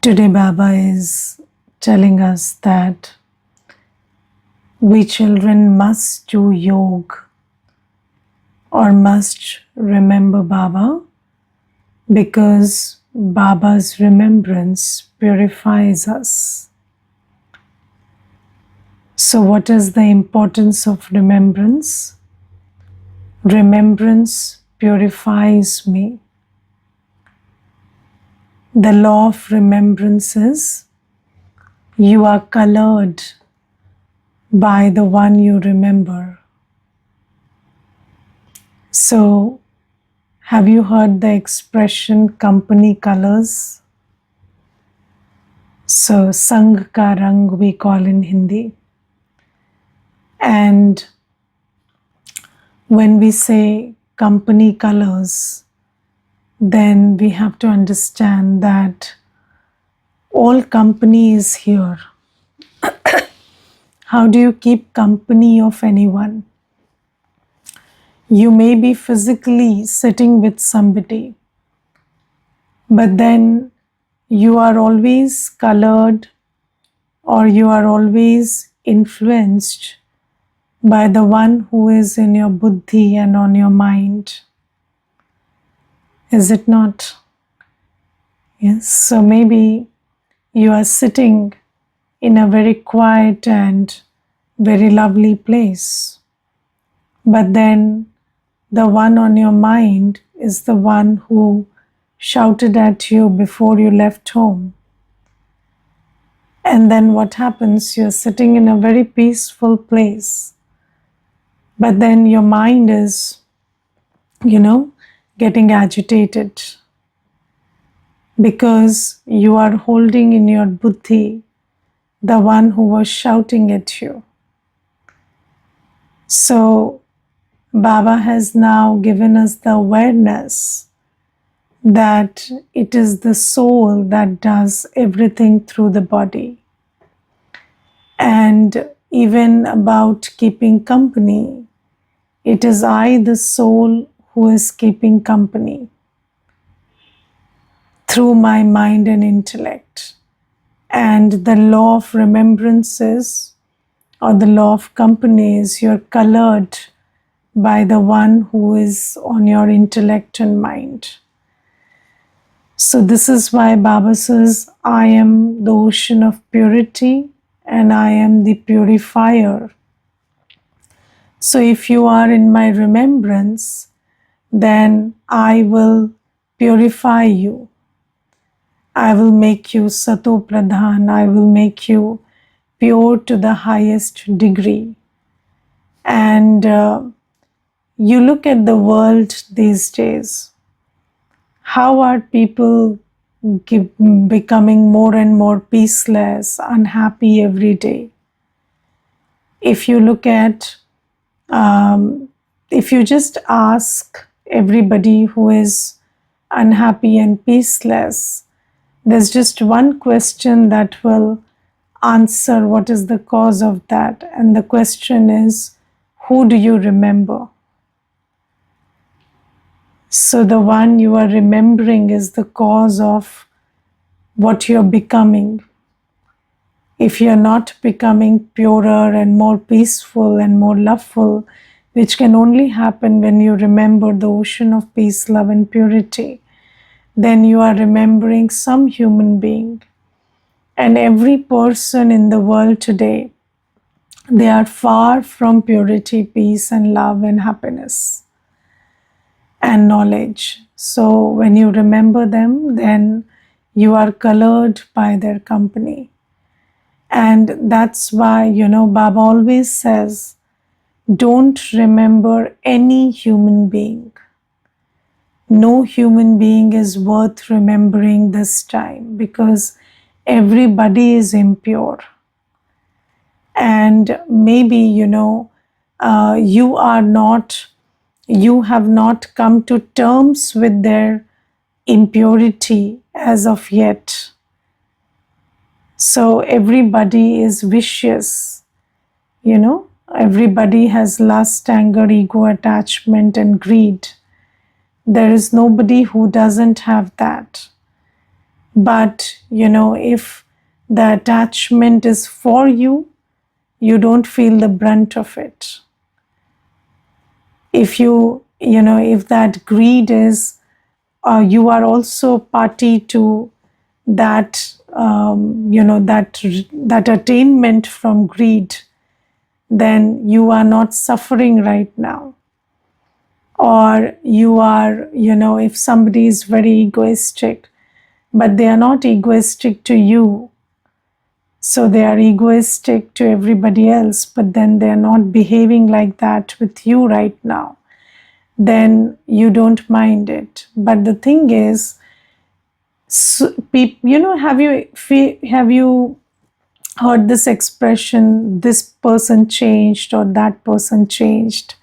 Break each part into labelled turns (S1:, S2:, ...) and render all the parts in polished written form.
S1: Today, Baba is telling us that we children must do yoga or must remember Baba because Baba's remembrance purifies us. So, what is the importance of remembrance? Remembrance purifies me. The law of remembrance is you are colored by the one you remember. So, have you heard the expression company colors? So, Sang ka rang we call in Hindi. And when we say company colors, then we have to understand that all company is here. How do you keep company of anyone? You may be physically sitting with somebody, but then you are always colored or you are always influenced by the one who is in your buddhi and on your mind. Is it not? Yes. So maybe you are sitting in a very quiet and very lovely place, but then the one on your mind is the one who shouted at you before you left home. And then what happens? You're sitting in a very peaceful place, but then your mind is, getting agitated because you are holding in your buddhi the one who was shouting at you. So, Baba has now given us the awareness that it is the soul that does everything through the body. And even about keeping company, it is I, the soul, who is keeping company through my mind and intellect. And the law of remembrances or the law of company is you're colored by the one who is on your intellect and mind. So this is why Baba says, I am the ocean of purity and I am the purifier. So if you are in my remembrance, then I will purify you. I will make you Sato Pradhan. I will make you pure to the highest degree. And you look at the world these days. How are people becoming more and more peaceless, unhappy every day? If you look at, if you just ask everybody who is unhappy and peaceless, there's just one question that will answer what is the cause of that. And the question is, who do you remember? So the one you are remembering is the cause of what you're becoming. If you're not becoming purer and more peaceful and more loveful, which can only happen when you remember the ocean of peace, love, and purity, then you are remembering some human being. And every person in the world today, they are far from purity, peace, and love, and happiness, and knowledge. So when you remember them, then you are colored by their company. And that's why, Baba always says, don't remember any human being. No human being is worth remembering this time because everybody is impure. And maybe, you have not come to terms with their impurity as of yet. So everybody is vicious, everybody has lust, anger, ego, attachment, and greed. There is nobody who doesn't have that. But, if the attachment is for you, you don't feel the brunt of it. If if that greed is, you are also party to that, that attainment from greed, then you are not suffering right now. Or you are, if somebody is very egoistic, but they are not egoistic to you, so they are egoistic to everybody else, but then they are not behaving like that with you right now, then you don't mind it. But the thing is, have you heard this expression, this person changed or that person changed?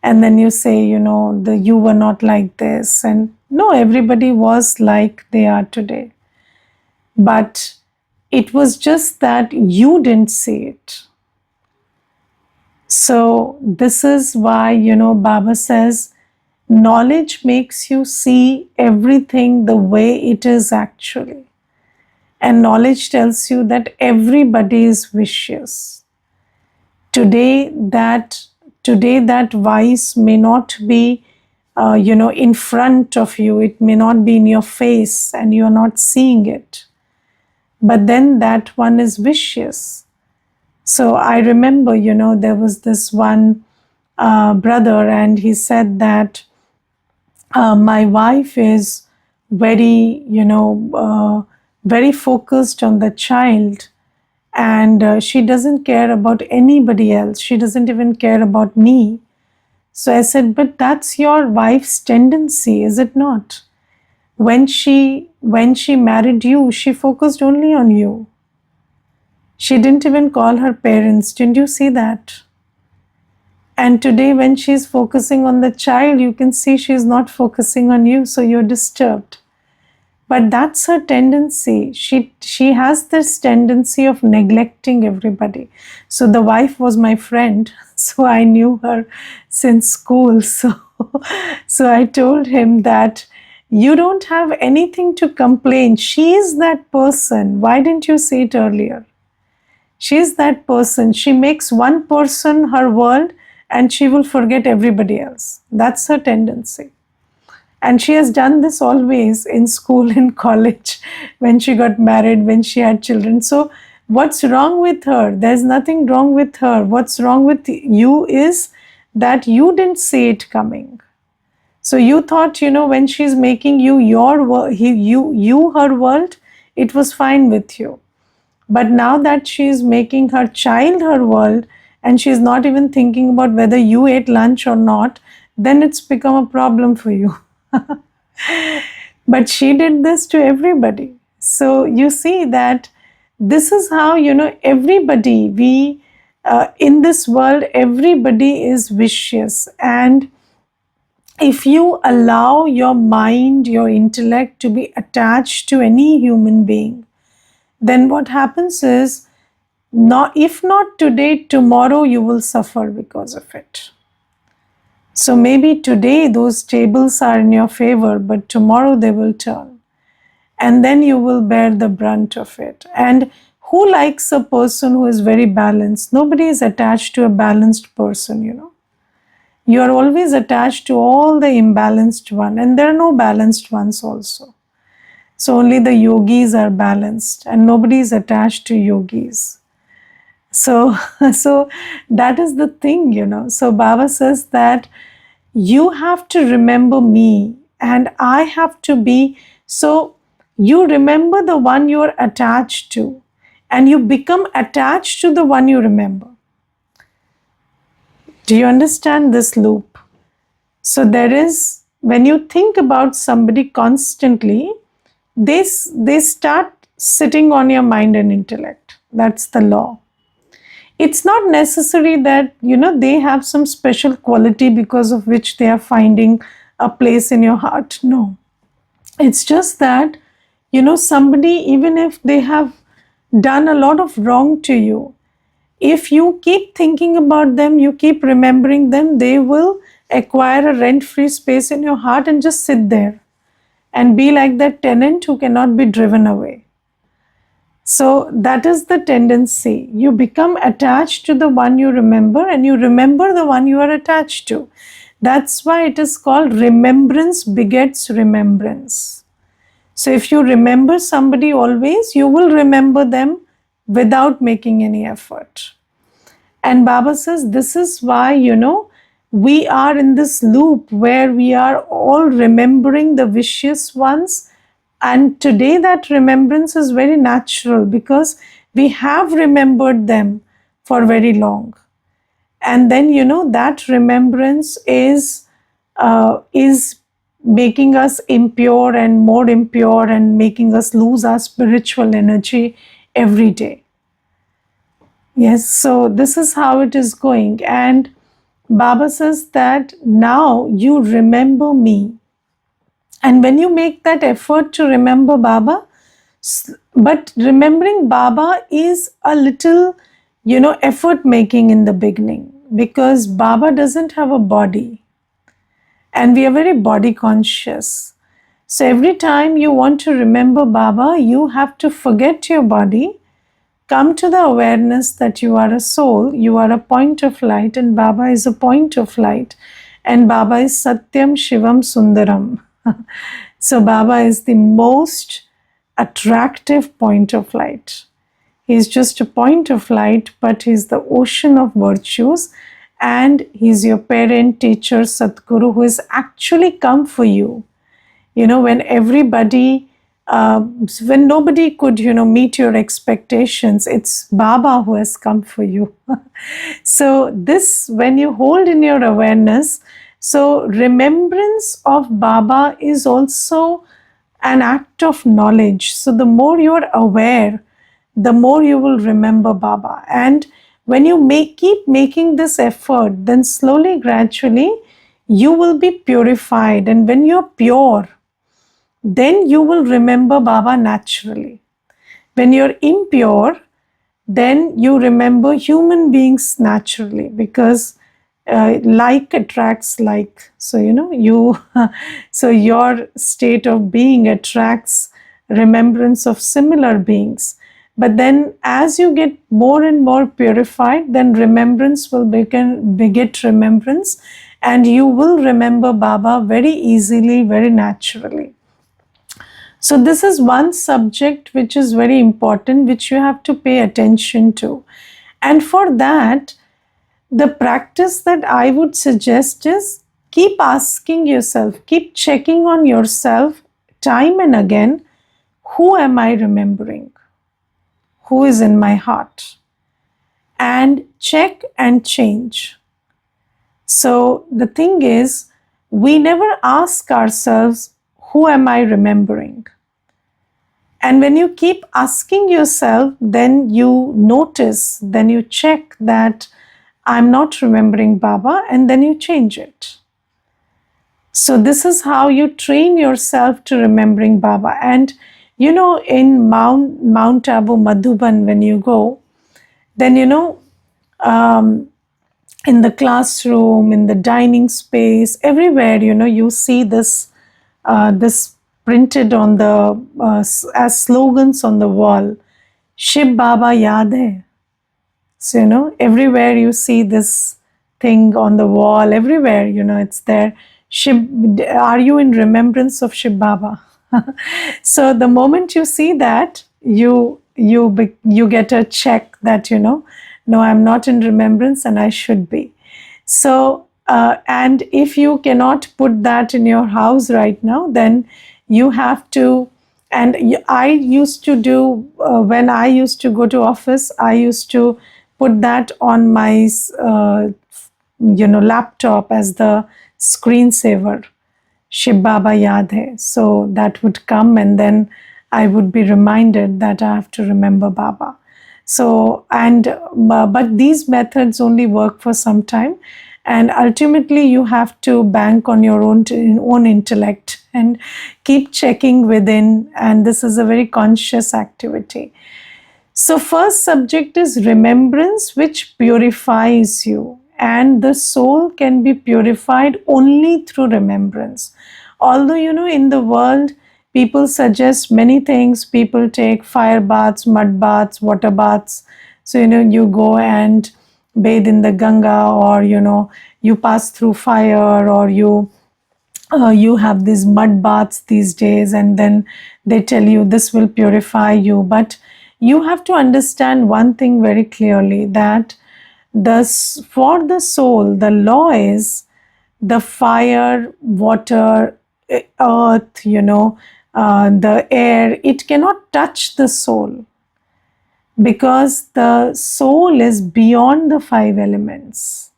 S1: And then you say, you were not like this. And no, everybody was like they are today. But it was just that you didn't see it. So this is why, Baba says, knowledge makes you see everything the way it is actually. And knowledge tells you that everybody is vicious. Today that vice may not be, in front of you. It may not be in your face and you're not seeing it. But then that one is vicious. So I remember, there was this one brother, and he said that my wife is very, very focused on the child, and she doesn't care about anybody else. She doesn't even care about me. So I said, but that's your wife's tendency, is it not? When she married you, she focused only on you. She didn't even call her parents. Didn't you see that? And today, when she's focusing on the child, you can see she's not focusing on you, so you're disturbed. But that's her tendency. She has this tendency of neglecting everybody. So the wife was my friend, so I knew her since school. So I told him that you don't have anything to complain. She is that person. Why didn't you see it earlier? She is that person. She makes one person her world and she will forget everybody else. That's her tendency. And she has done this always in school, in college, when she got married, when she had children. So what's wrong with her? There's nothing wrong with her. What's wrong with you is that you didn't see it coming. So you thought, when she's making you her world, it was fine with you. But now that she's making her child her world, and she's not even thinking about whether you ate lunch or not, then it's become a problem for you. But she did this to everybody. So you see that this is how, everybody, in this world, everybody is vicious. And if you allow your mind, your intellect to be attached to any human being, then what happens is, if not today, tomorrow you will suffer because of it. So maybe today those tables are in your favor, but tomorrow they will turn. And then you will bear the brunt of it. And who likes a person who is very balanced? Nobody is attached to a balanced person, You are always attached to all the imbalanced one, and there are no balanced ones also. So only the yogis are balanced, and nobody is attached to yogis. So that is the thing, So Baba says that you have to remember me and I have to be. So you remember the one you are attached to, and you become attached to the one you remember. Do you understand this loop? So there is, when you think about somebody constantly, they start sitting on your mind and intellect. That's the law. It's not necessary that, they have some special quality because of which they are finding a place in your heart. No. It's just that, somebody, even if they have done a lot of wrong to you, if you keep thinking about them, you keep remembering them, they will acquire a rent-free space in your heart and just sit there. and be like that tenant who cannot be driven away. So that is the tendency. You become attached to the one you remember, and you remember the one you are attached to. That's why it is called remembrance begets remembrance. So if you remember somebody always, you will remember them without making any effort. And Baba says this is why, we are in this loop where we are all remembering the vicious ones. And today that remembrance is very natural because we have remembered them for very long. And then, that remembrance is making us impure and more impure and making us lose our spiritual energy every day. Yes, so this is how it is going. And Baba says that now you remember me. And when you make that effort to remember Baba, but remembering Baba is a little, effort making in the beginning because Baba doesn't have a body and we are very body conscious. So every time you want to remember Baba, you have to forget your body, come to the awareness that you are a soul, you are a point of light, and Baba is a point of light. And Baba is Satyam, Shivam, Sundaram. So Baba is the most attractive point of light. He's just a point of light, but he's the ocean of virtues. And he's your parent, teacher, Satguru, who has actually come for you. When everybody, when nobody could, meet your expectations, it's Baba who has come for you. So this, when you hold in your awareness, so remembrance of Baba is also an act of knowledge. So the more you are aware, the more you will remember Baba. And when you keep making this effort, then slowly, gradually, you will be purified. And when you're pure, then you will remember Baba naturally. When you're impure, then you remember human beings naturally because like attracts like. So, so your state of being attracts remembrance of similar beings. But then as you get more and more purified, then remembrance will beget remembrance, and you will remember Baba very easily, very naturally. So this is one subject which is very important, which you have to pay attention to. And for that, the practice that I would suggest is keep asking yourself, keep checking on yourself time and again, who am I remembering? Who is in my heart? And check and change. So the thing is, we never ask ourselves, who am I remembering? And when you keep asking yourself, then you notice, then you check that I'm not remembering Baba, and then you change it. So this is how you train yourself to remembering Baba. And in Mount Abu, Madhuban, when you go, then in the classroom, in the dining space, everywhere, you see this printed on the as slogans on the wall. Shib Baba Yaad Hai. So, everywhere you see this thing on the wall, everywhere, it's there. Are you in remembrance of Shib Baba? So the moment you see that, you get a check that, no, I'm not in remembrance and I should be. So, and if you cannot put that in your house right now, then you have to, and I used to do, when I used to go to office, I used to put that on my, laptop as the screensaver. Shib Baba Yaad Hai. So that would come, and then I would be reminded that I have to remember Baba. So, but these methods only work for some time, and ultimately you have to bank on your own intellect and keep checking within, and this is a very conscious activity. So first subject is remembrance, which purifies you, and the soul can be purified only through remembrance. Although, in the world, people suggest many things. People take fire baths, mud baths, water baths. So, you go and bathe in the Ganga, or, you pass through fire, or you have these mud baths these days, and then they tell you this will purify you. But you have to understand one thing very clearly, that for the soul, the law is the fire, water, earth, the air. It cannot touch the soul, because the soul is beyond the five elements.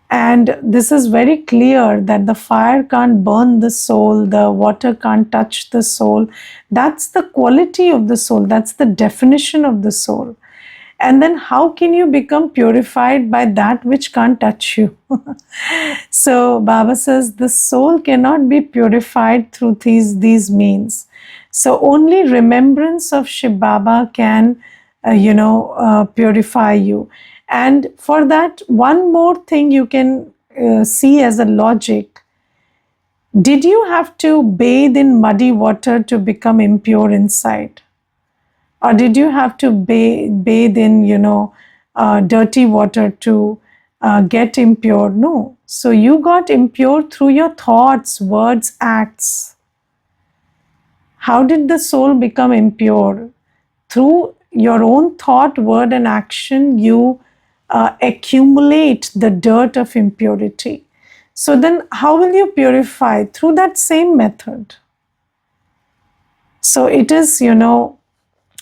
S1: And this is very clear, that the fire can't burn the soul, the water can't touch the soul. That's the quality of the soul, that's the definition of the soul. And then how can you become purified by that which can't touch you? So Baba says the soul cannot be purified through these means. So only remembrance of Shiv Baba can, purify you. And for that, one more thing you can see as a logic. Did you have to bathe in muddy water to become impure inside? Or did you have to bathe in, dirty water to get impure? No. So you got impure through your thoughts, words, acts. How did the soul become impure? Through your own thought, word, and action, you accumulate the dirt of impurity. So then, how will you purify? Through that same method. So it is,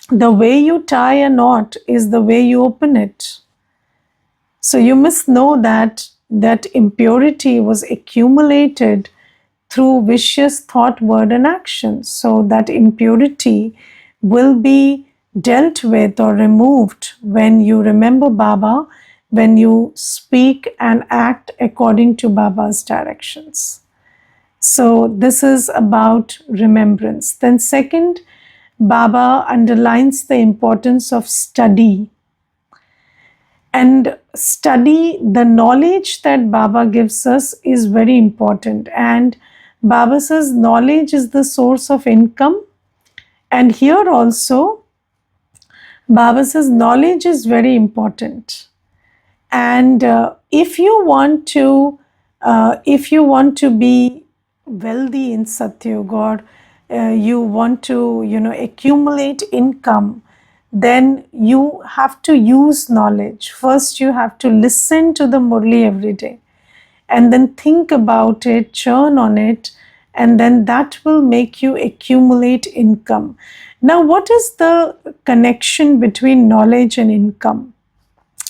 S1: the way you tie a knot is the way you open it. So you must know that impurity was accumulated through vicious thought, word, and action. So that impurity will be dealt with or removed when you remember Baba, when you speak and act according to Baba's directions. So this is about remembrance. Then second, Baba underlines the importance of study. And study, the knowledge that Baba gives us is very important. And Baba says knowledge is the source of income. And here also, Baba says knowledge is very important. And if you want to be wealthy in Satyug, or you want to accumulate income, then you have to use knowledge. First, you have to listen to the Murli every day, and then think about it, churn on it, and then that will make you accumulate income. Now, what is the connection between knowledge and income?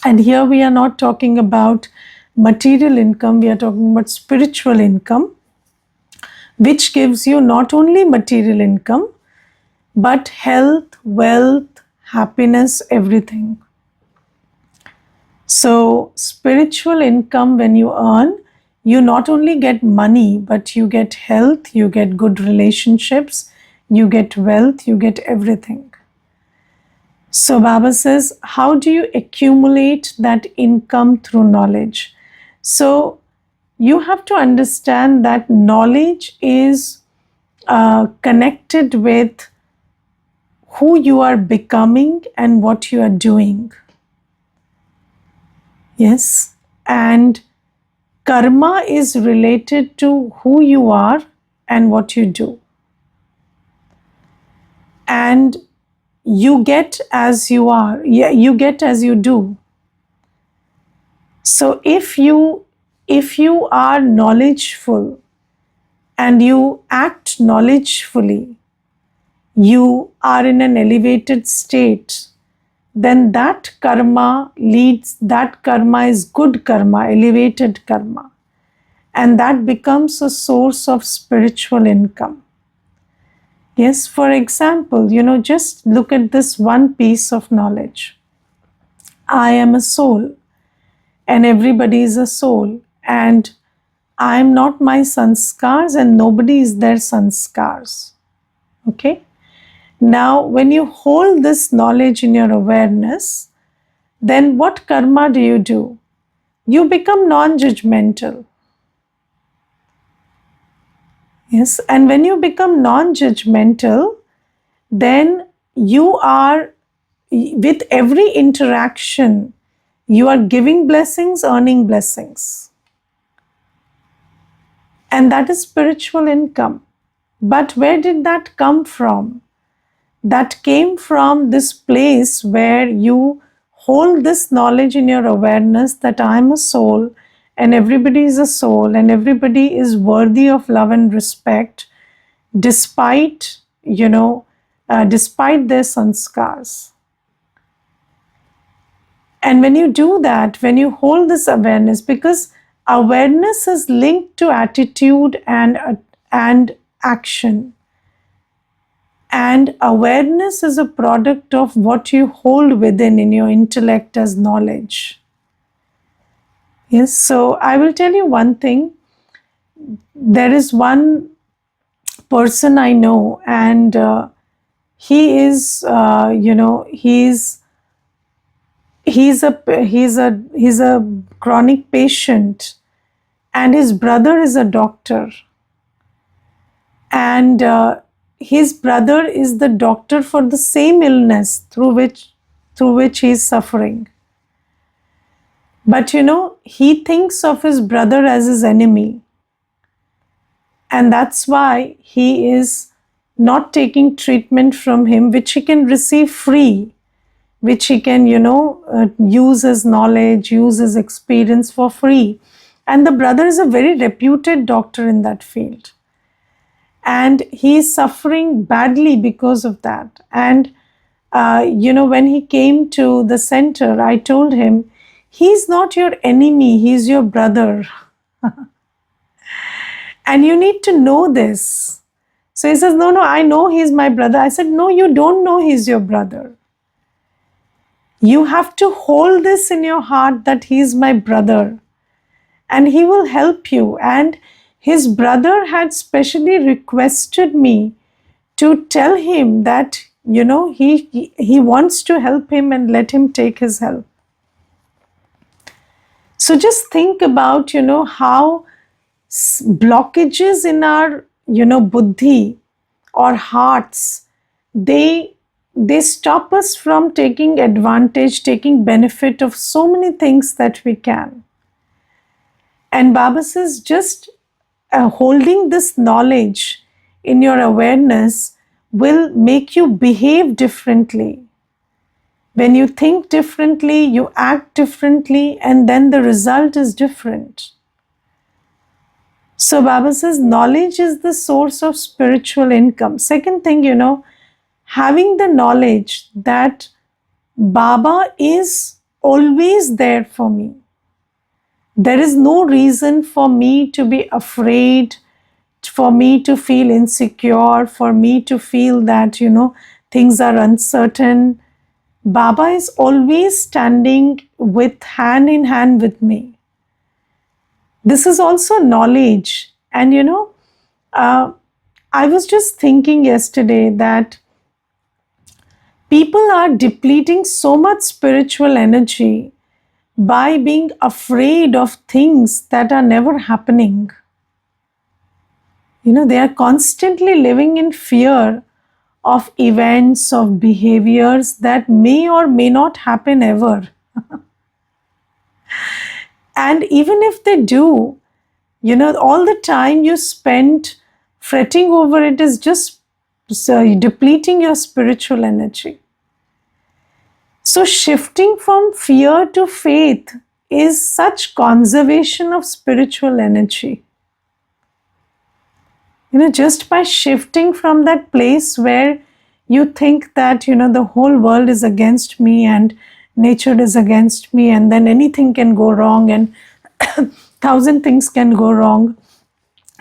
S1: And here we are not talking about material income, we are talking about spiritual income, which gives you not only material income, but health, wealth, happiness, everything. So, spiritual income, when you earn, you not only get money, but you get health, you get good relationships, you get wealth, you get everything. So Baba says, how do you accumulate that income? Through knowledge. So you have to understand that knowledge is connected with who you are becoming and what you are doing. Yes. And karma is related to who you are and what you do. And you get as you are. Yeah, you get as you do. So if you are knowledgeful and you act knowledgefully, you are in an elevated state, then that karma is good karma, elevated karma. And that becomes a source of spiritual income. Yes, for example, just look at this one piece of knowledge. I am a soul, and everybody is a soul, and I am not my sanskars, and nobody is their sanskars. Okay? Now, when you hold this knowledge in your awareness, then what karma do? You become non-judgmental. Yes, and when you become non-judgmental, then you are, with every interaction, you are giving blessings, earning blessings. And that is spiritual income. But where did that come from? That came from this place where you hold this knowledge in your awareness that I am a soul and everybody is a soul and everybody is worthy of love and respect despite, despite their sanskars. And when you do that, when you hold this awareness, because awareness is linked to attitude and action. And awareness is a product of what you hold within in your intellect as knowledge. Yes, so I will tell you one thing. There is one person I know, and he is, he's a chronic patient, and his brother is a doctor, and his brother is the doctor for the same illness through which he is suffering. But he thinks of his brother as his enemy, and that's why he is not taking treatment from him, which he can receive free, which he can use his knowledge, use his experience for free. And the brother is a very reputed doctor in that field, and he is suffering badly because of that. And when he came to the center, I told him, he's not your enemy, he's your brother. And you need to know this. So he says, no, I know he's my brother. I said, no, you don't know he's your brother. You have to hold this in your heart that he's my brother and he will help you. And his brother had specially requested me to tell him that, he wants to help him and let him take his help. So just think about, how blockages in our, buddhi or hearts, they stop us from taking advantage, taking benefit of so many things that we can. And Baba says, just holding this knowledge in your awareness will make you behave differently. When you think differently, you act differently, and then the result is different. So Baba says, knowledge is the source of spiritual income. Second thing, having the knowledge that Baba is always there for me. There is no reason for me to be afraid, for me to feel insecure, for me to feel that, things are uncertain. Baba is always standing with hand in hand with me. This is also knowledge. And I was just thinking yesterday that people are depleting so much spiritual energy by being afraid of things that are never happening. They are constantly living in fear of events, of behaviors that may or may not happen ever. And even if they do, all the time you spend fretting over it is just depleting your spiritual energy. So shifting from fear to faith is such conservation of spiritual energy. Just by shifting from that place where you think that, the whole world is against me and nature is against me and then anything can go wrong and 1,000 things can go wrong.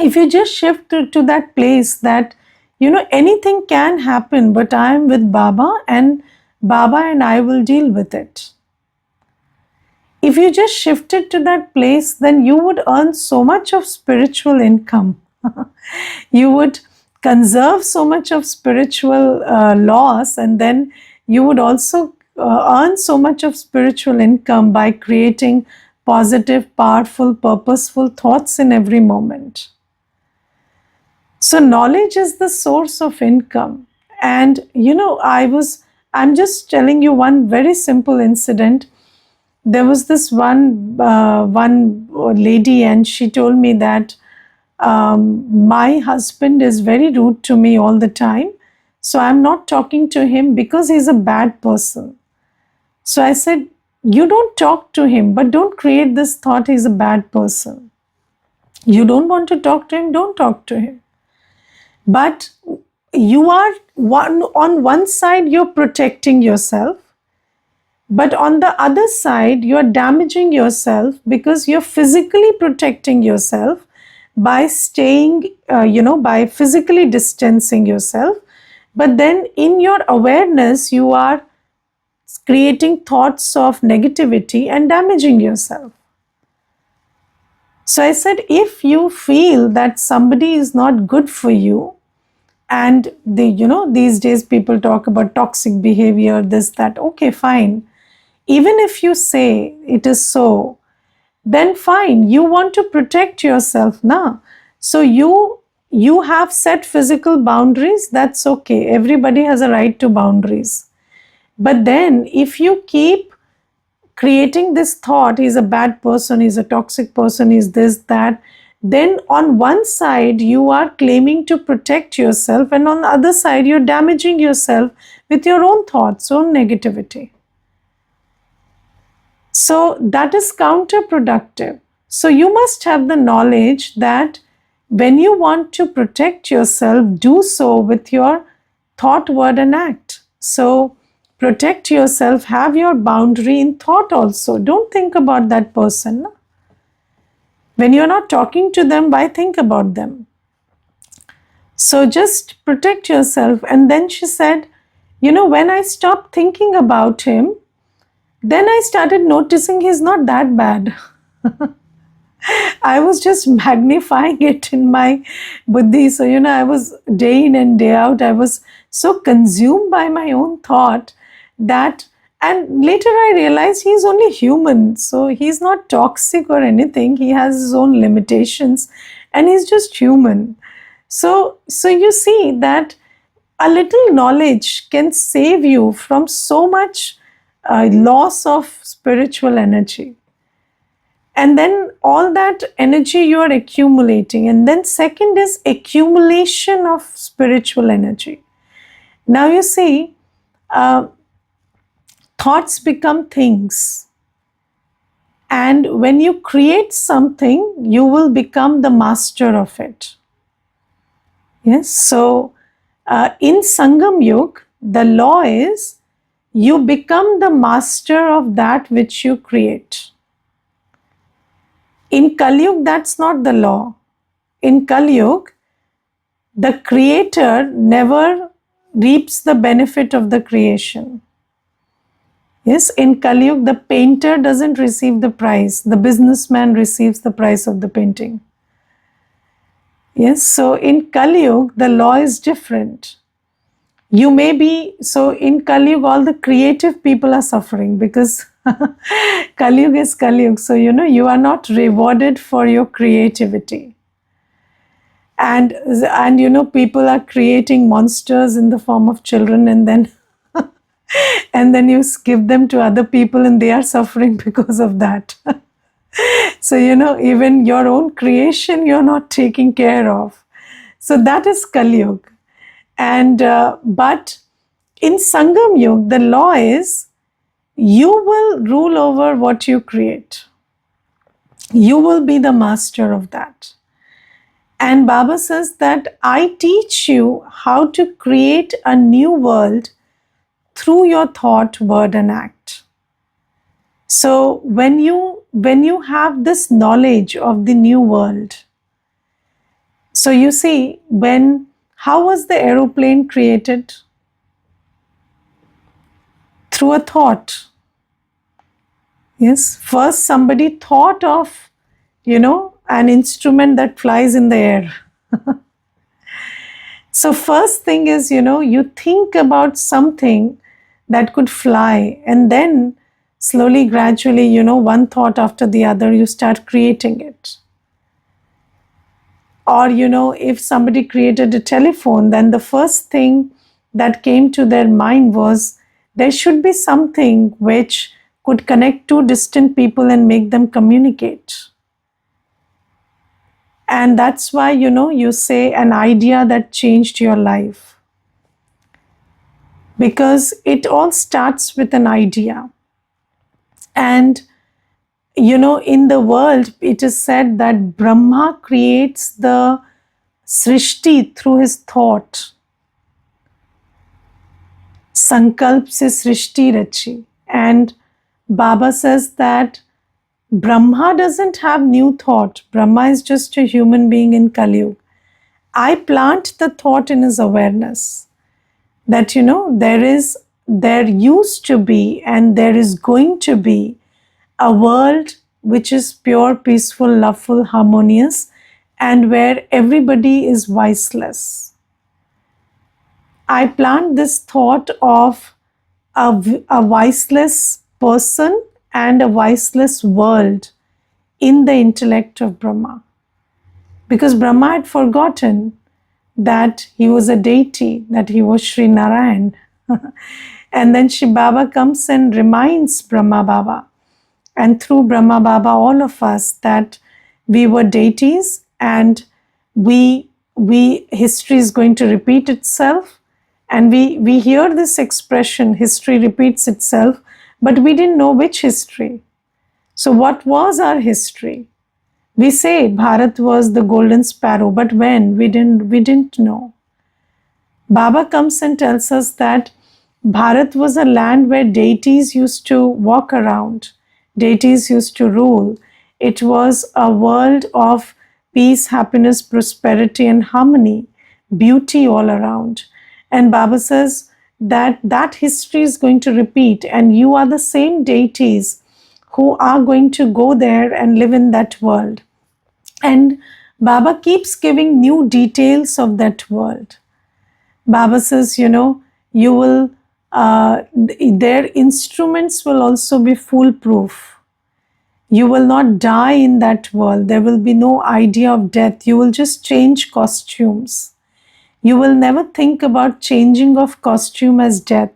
S1: If you just shift to that place that, anything can happen, but I am with Baba and I will deal with it. If you just shifted to that place, then you would earn so much of spiritual income. You would conserve so much of spiritual loss, and then you would also earn so much of spiritual income by creating positive, powerful, purposeful thoughts in every moment. So knowledge is the source of income. And I'm just telling you one very simple incident. There was this one lady, and she told me that my husband is very rude to me all the time, so I'm not talking to him because he's a bad person. So I said, you don't talk to him, but don't create this thought he's a bad person. You don't want to talk to him, don't talk to him. But you are on one side, you're protecting yourself, but on the other side, you're damaging yourself because you're physically protecting yourself by staying, by physically distancing yourself. But then in your awareness, you are creating thoughts of negativity and damaging yourself. So I said, if you feel that somebody is not good for you, and these days people talk about toxic behavior, this, that, okay, fine. Even if you say it is so, then fine, you want to protect yourself now. So you have set physical boundaries, that's okay. Everybody has a right to boundaries. But then if you keep creating this thought, he's a bad person, he's a toxic person, he's this, that, then on one side you are claiming to protect yourself, and on the other side you're damaging yourself with your own thoughts, own negativity. So that is counterproductive. So you must have the knowledge that when you want to protect yourself, do so with your thought, word, and act. So protect yourself, have your boundary in thought also. Don't think about that person. When you're not talking to them, why think about them? So just protect yourself. And then she said, when I stopped thinking about him, then I started noticing he's not that bad. I was just magnifying it in my buddhi. So, I was day in and day out, I was so consumed by my own thought that, and later I realized he's only human. So he's not toxic or anything. He has his own limitations and he's just human. So you see that a little knowledge can save you from so much loss of spiritual energy. And then all that energy you are accumulating. And then second is accumulation of spiritual energy. Now you see, thoughts become things. And when you create something, you will become the master of it. Yes, so in Sangam Yuga, the law is you become the master of that which you create. In Kali Yuga, that's not the law. In Kali Yuga, the creator never reaps the benefit of the creation. Yes, in Kali Yuga, the painter doesn't receive the prize. The businessman receives the price of the painting. Yes, so in Kali Yuga, the law is different. You may be, so in Kali Yuga, all the creative people are suffering because Kali Yuga is Kali Yuga. So, you are not rewarded for your creativity. And people are creating monsters in the form of children, and then and then you give them to other people and they are suffering because of that. So, even your own creation, you're not taking care of. So that is Kali Yuga. And but in Sangam Yuga, the law is you will rule over what you create. You will be the master of that. And Baba says that I teach you how to create a new world through your thought, word, and act. So when you have this knowledge of the new world, so you see, how was the aeroplane created? Through a thought. Yes, first somebody thought of, an instrument that flies in the air. So first thing is, you think about something that could fly, and then slowly, gradually, one thought after the other, you start creating it. Or, if somebody created a telephone, then the first thing that came to their mind was there should be something which could connect two distant people and make them communicate. And that's why, you say an idea that changed your life. Because it all starts with an idea. And, in the world, it is said that Brahma creates the Srishti through his thought. Sankalp se Srishti rachi. And Baba says that Brahma doesn't have new thought. Brahma is just a human being in Kali Yuga. I plant the thought in his awareness that, there used to be and there is going to be a world which is pure, peaceful, loveful, harmonious, and where everybody is viceless. I plant this thought of a viceless person and a viceless world in the intellect of Brahma. Because Brahma had forgotten that he was a deity, that he was Sri Narayan. And then Shiv Baba comes and reminds Brahma Baba, and through Brahma Baba, all of us, that we were deities, and history is going to repeat itself. And we hear this expression, history repeats itself, but we didn't know which history. So what was our history? We say Bharat was the golden sparrow, but when? We didn't know. Baba comes and tells us that Bharat was a land where deities used to walk around. Deities used to rule. It was a world of peace, happiness, prosperity, and harmony, beauty all around. And Baba says that history is going to repeat, and you are the same deities who are going to go there and live in that world. And Baba keeps giving new details of that world. Baba says, you will, their instruments will also be foolproof. You will not die in that world. There will be no idea of death. You will just change costumes. You will never think about changing of costume as death.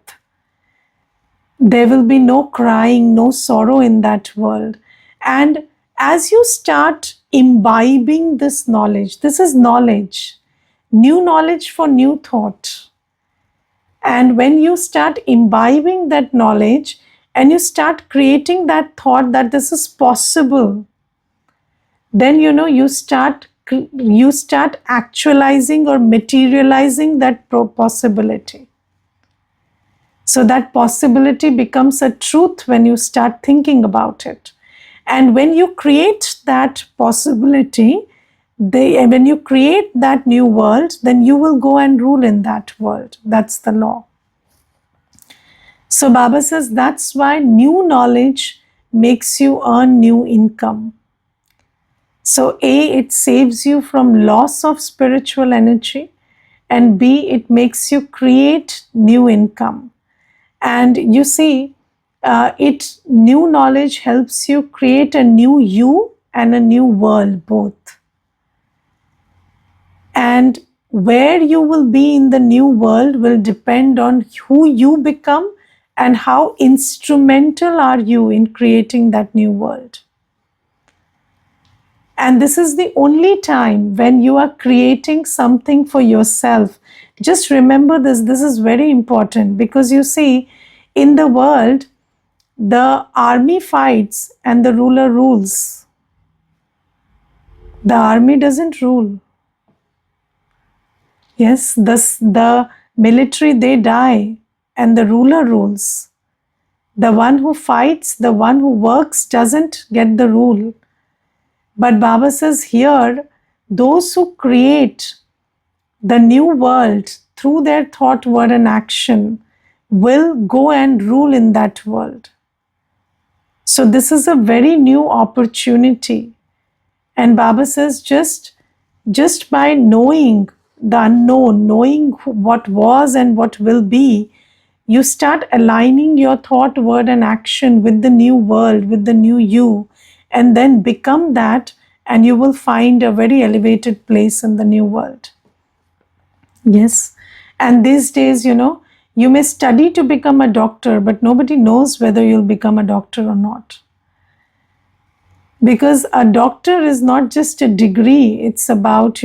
S1: There will be no crying, no sorrow in that world. And as you start imbibing this knowledge, this is knowledge, new knowledge for new thought. And when you start imbibing that knowledge and you start creating that thought that this is possible, then you start actualizing or materializing that possibility. So that possibility becomes a truth when you start thinking about it. And when you create that possibility, when you create that new world, then you will go and rule in that world. That's the law. So Baba says that's why new knowledge makes you earn new income. So A, it saves you from loss of spiritual energy, and B, it makes you create new income. And you see, new knowledge helps you create a new you and a new world both. And where you will be in the new world will depend on who you become and how instrumental are you in creating that new world. And this is the only time when you are creating something for yourself. Just remember this is very important, because you see, in the world, the army fights and the ruler rules. The army doesn't rule. Yes, the military, they die and the ruler rules. The one who fights, the one who works doesn't get the rule. But Baba says here, those who create the new world through their thought, word, and action will go and rule in that world. So this is a very new opportunity. And Baba says just by knowing the unknown, knowing what was and what will be, you start aligning your thought, word, and action with the new world, with the new you, and then become that, and you will find a very elevated place in the new world. Yes. And these days, you may study to become a doctor, but nobody knows whether you'll become a doctor or not. Because a doctor is not just a degree, it's about,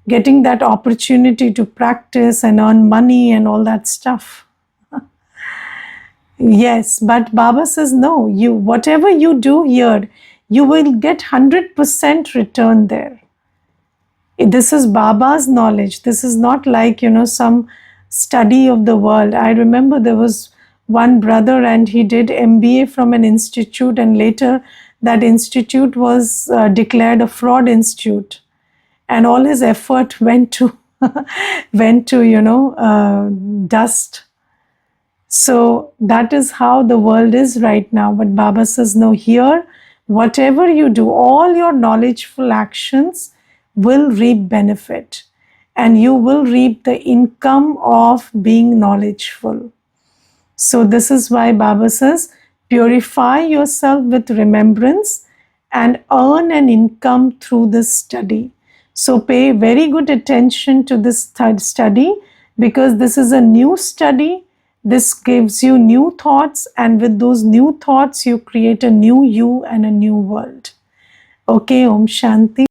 S1: getting that opportunity to practice and earn money and all that stuff. Yes, but Baba says, no, whatever you do here, you will get 100% return there. This is Baba's knowledge. This is not like, some study of the world. I remember there was one brother and he did MBA from an institute, and later that institute was declared a fraud institute. And all his effort went to, dust. So that is how the world is right now. But Baba says, no, here, whatever you do, all your knowledgeful actions will reap benefit, and you will reap the income of being knowledgeful. So this is why Baba says, purify yourself with remembrance and earn an income through this study. So pay very good attention to this study, because this is a new study. This gives you new thoughts, and with those new thoughts, you create a new you and a new world. Okay, Om Shanti.